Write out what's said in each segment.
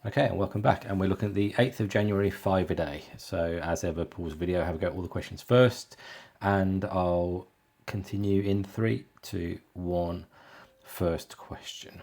Okay, and welcome back. And we're looking at the 8th of January 5 a day. So as ever, pause the video, have a go at all the questions first, and I'll continue in 3, 2, 1. First question.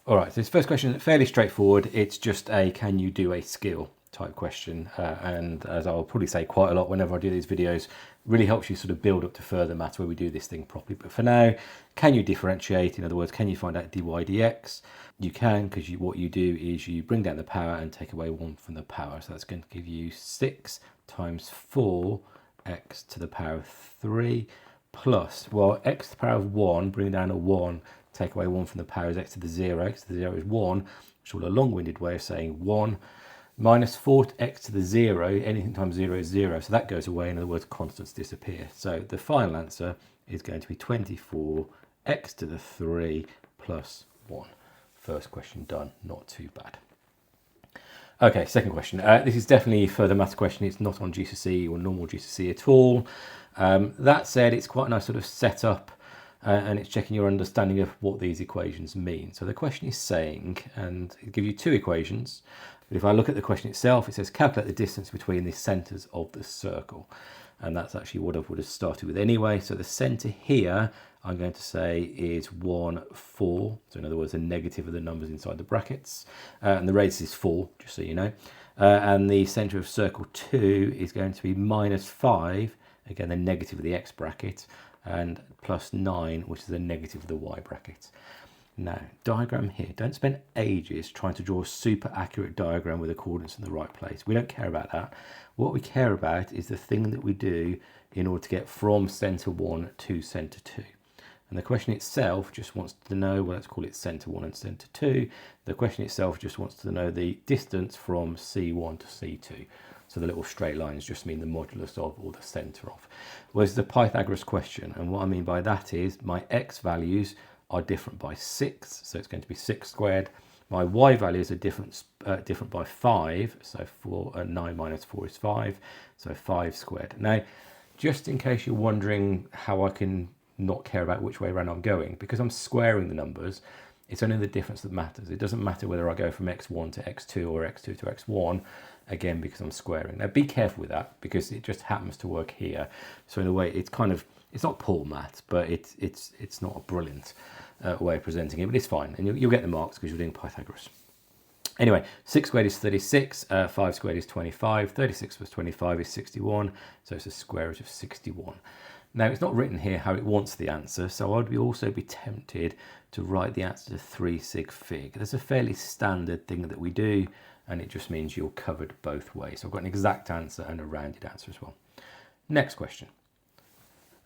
All right, so this first question is fairly straightforward. It's just a can you do a skill type question. And as I'll probably say quite a lot whenever I do these videos, really helps you sort of build up to further maths where we do this thing properly. But for now, can you differentiate? In other words, can you find out dy dx? You can, because what you do is you bring down the power and take away 1 from the power. So that's going to give you 6 times 4x to the power of 3 plus, well, x to the power of 1, bring down a 1, take away 1 from the power is x to the 0. X to the 0 is 1, which is all a long-winded way of saying 1 minus 4x to the 0. Anything times 0 is 0, so that goes away. In other words, constants disappear. So the final answer is going to be 24x to the 3 plus 1. First question done, not too bad. Okay, second question. This is definitely a further maths question. It's not on GCSE or normal GCSE at all. That said, it's quite a nice sort of setup, and it's checking your understanding of what these equations mean. So the question is saying, and it'll give you 2 equations, but if I look at the question itself, it says calculate the distance between the centres of the circle. And that's actually what I would have started with anyway. So the centre here, I'm going to say is 1, 4. So in other words, the negative of the numbers inside the brackets. And the radius is 4, just so you know. And the centre of circle 2 is going to be minus 5. Again, the negative of the x bracket. And plus 9, which is the negative of the y bracket. Now, diagram here. Don't spend ages trying to draw a super accurate diagram with the coordinates in the right place. We don't care about that. What we care about is the thing that we do in order to get from centre 1 to centre 2. And the question itself just wants to know, well, let's call it centre 1 and centre 2. The question itself just wants to know the distance from C1 to C2. So the little straight lines just mean the modulus of or the centre of. Whereas the Pythagoras question, and what I mean by that is my x values are different by 6, so it's going to be 6 squared. My y values are different by 5, so 9 minus 4 is 5, so 5 squared. Now, just in case you're wondering how I can not care about which way around I'm going, because I'm squaring the numbers, it's only the difference that matters. It doesn't matter whether I go from x1 to x2 or x2 to x1, again, because I'm squaring. Now, be careful with that, because it just happens to work here. So in a way, it's kind of, it's not poor maths, but it's not a brilliant way of presenting it, but it's fine. And you'll get the marks because you're doing Pythagoras. Anyway, 6 squared is 36, 5 squared is 25, 36 plus 25 is 61, so it's the square root of 61. Now, it's not written here how it wants the answer, so I'd also be tempted to write the answer to 3 sig fig. That's a fairly standard thing that we do, and it just means you're covered both ways. So I've got an exact answer and a rounded answer as well. Next question.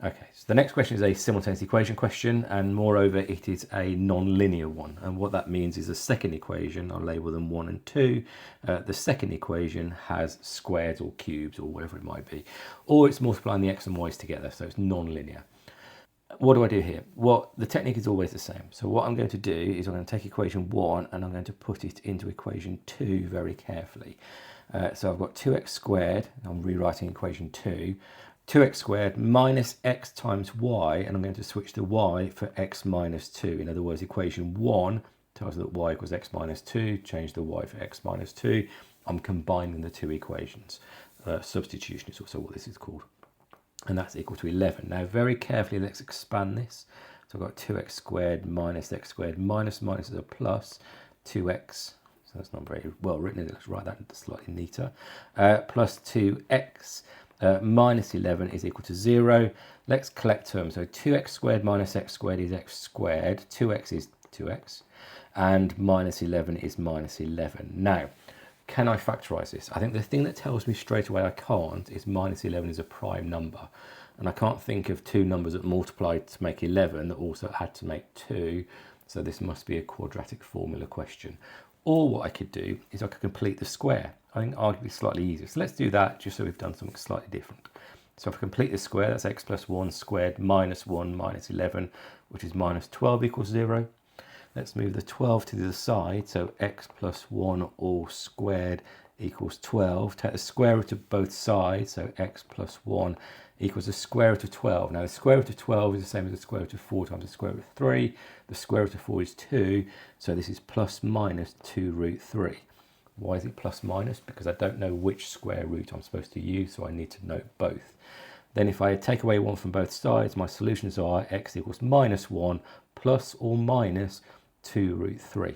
Okay, so the next question is a simultaneous equation question, and moreover, it is a non-linear one. And what that means is the second equation, I'll label them 1 and 2. The second equation has squares or cubes or whatever it might be, or it's multiplying the x and y's together, so it's non-linear. What do I do here? Well, the technique is always the same. So what I'm going to do is I'm going to take equation 1 and I'm going to put it into equation 2 very carefully. So I've got 2x squared, I'm rewriting equation 2. 2x squared minus x times y, and I'm going to switch the y for x minus 2. In other words, equation 1 tells us that y equals x minus 2, change the y for x minus 2. I'm combining the 2 equations. Substitution is also what this is called. And that's equal to 11. Now, very carefully, let's expand this. So I've got 2x squared minus x squared, minus is a plus, 2x, so that's not very well written. Let's write that slightly neater, plus 2x. Minus 11 is equal to 0. Let's collect terms. So 2x squared minus x squared is x squared. 2x is 2x. And minus 11 is minus 11. Now, can I factorise this? I think the thing that tells me straight away I can't is minus 11 is a prime number. And I can't think of 2 numbers that multiplied to make 11 that also had to make 2. So this must be a quadratic formula question. Or what I could do is I could complete the square. I think arguably slightly easier. So let's do that just so we've done something slightly different. So if I complete the square, that's x plus 1 squared minus 1 minus 11, which is minus 12 equals 0. Let's move the 12 to the other side. So x plus 1 all squared equals 12. Take the square root of both sides. So x plus 1 equals the square root of 12. Now the square root of 12 is the same as the square root of 4 times the square root of 3. The square root of 4 is 2. So this is plus minus 2 root 3. Why is it plus minus? Because I don't know which square root I'm supposed to use, so I need to note both. Then if I take away 1 from both sides, my solutions are x equals minus 1 plus or minus 2 root 3.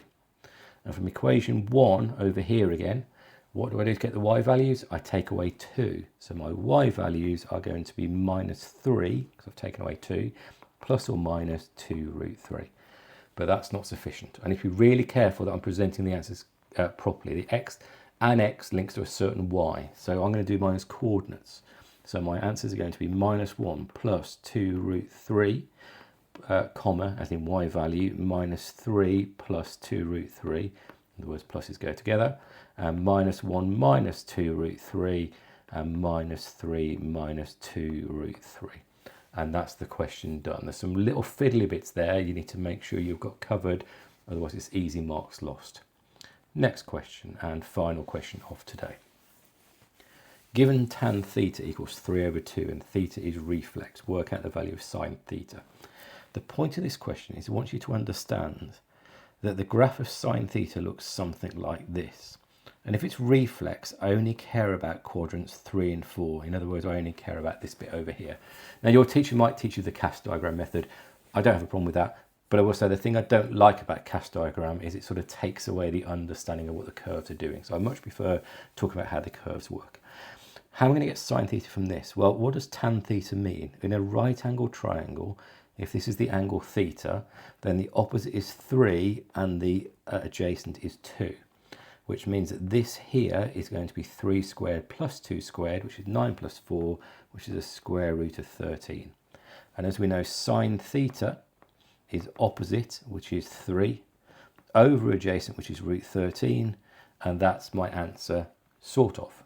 And from equation 1 over here again, what do I do to get the y values? I take away 2. So my y values are going to be minus 3, because I've taken away 2, plus or minus 2 root 3. But that's not sufficient. I need to be really careful that I'm presenting the answers properly. The x and x links to a certain y. So I'm going to do minus coordinates. So my answers are going to be minus 1 plus 2 root 3, comma, as in y value, minus 3 plus 2 root 3. In other words, pluses go together. And minus 1 minus 2 root 3, and minus 3 minus 2 root 3. And that's the question done. There's some little fiddly bits there you need to make sure you've got covered, otherwise it's easy marks lost. Next question and final question of today. Given tan theta equals 3 over 2 and theta is reflex, work out the value of sine theta. The point of this question is I want you to understand that the graph of sine theta looks something like this. And if it's reflex, I only care about quadrants 3 and 4. In other words, I only care about this bit over here. Now, your teacher might teach you the cast diagram method. I don't have a problem with that. But I will say the thing I don't like about cast diagram is it sort of takes away the understanding of what the curves are doing. So I much prefer talking about how the curves work. How am I going to get sine theta from this? Well, what does tan theta mean? In a right angle triangle, if this is the angle theta, then the opposite is 3 and the adjacent is 2. Which means that this here is going to be 3 squared plus 2 squared, which is 9 plus 4, which is a square root of 13. And as we know, sine theta is opposite, which is 3, over adjacent, which is root 13, and that's my answer, sort of.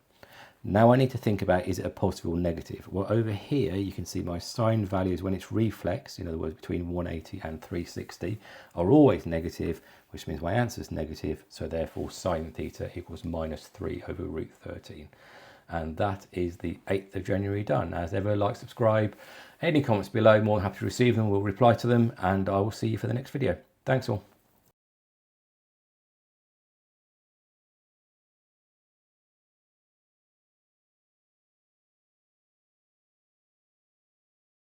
Now I need to think about, is it a positive or negative? Well, over here you can see my sine values when it's reflex, in other words between 180 and 360, are always negative, which means my answer is negative, so therefore sine theta equals minus 3 over root 13. And that is the 8th of January done. As ever, like, subscribe. Any comments below, more than happy to receive them, we'll reply to them, and I will see you for the next video. Thanks all.